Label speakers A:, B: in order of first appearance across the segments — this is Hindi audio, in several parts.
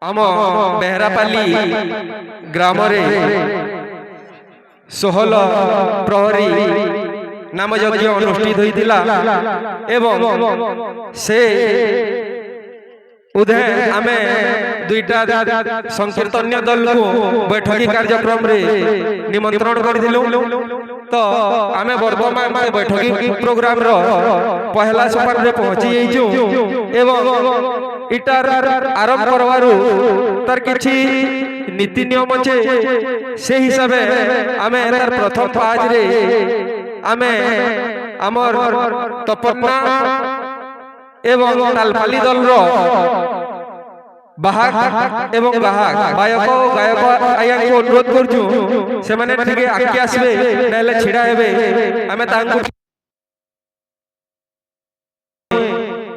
A: आम बेहरापाली ग्राम षोहल प्रहरी नाम यज्ञ अनुष्ठित होता से उदय आमे दुईटा संकीर्तन्य दल को बैठकी कार्यक्रम रे निमंत्रण करथिलु। तो आमे वर्तमान बैठकी प्रोग्राम रो पहला सोपान रे पहुंची जाइछु एवं इटार आरंभ करवारु तार किछि नीति नियम छे से हिसाब आमे तार प्रथम पाज रे आमे हमर तपन्ना एवं तालपाली दल रो बाहक एवं गाहक गायक गायक आया को अनुरोध करछु से माने ठीक आके आसबे नले छिडा हेबे आमे तांको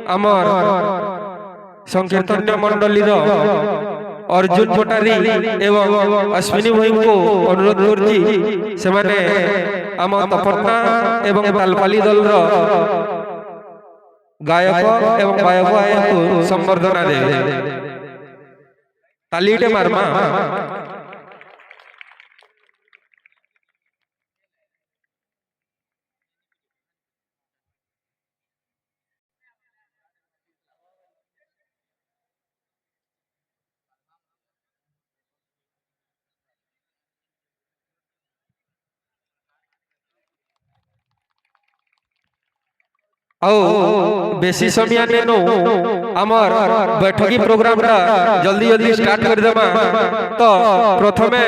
A: हमर संकीर्तन्य मंडली रो अर्जुन भट्टारी एवं अश्विनी भाई को अनुरोध करछि से माने हम तपन्ना एवं तालपाली दल रो गायक एवं गायक आया को संबर्धना दे तालीटे मारमा। आओ बेसी समय नेनो हमर बैठकी प्रोग्राम रा जल्दी जल्दी स्टार्ट कर देमा। तो प्रथमे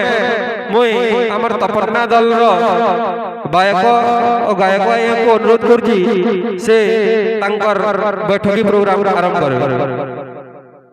A: मुई हमर तपन्ना दल रो गायक और गायक को अनुरोध करछि से तांकर बैठकी प्रोग्राम आरंभ करे।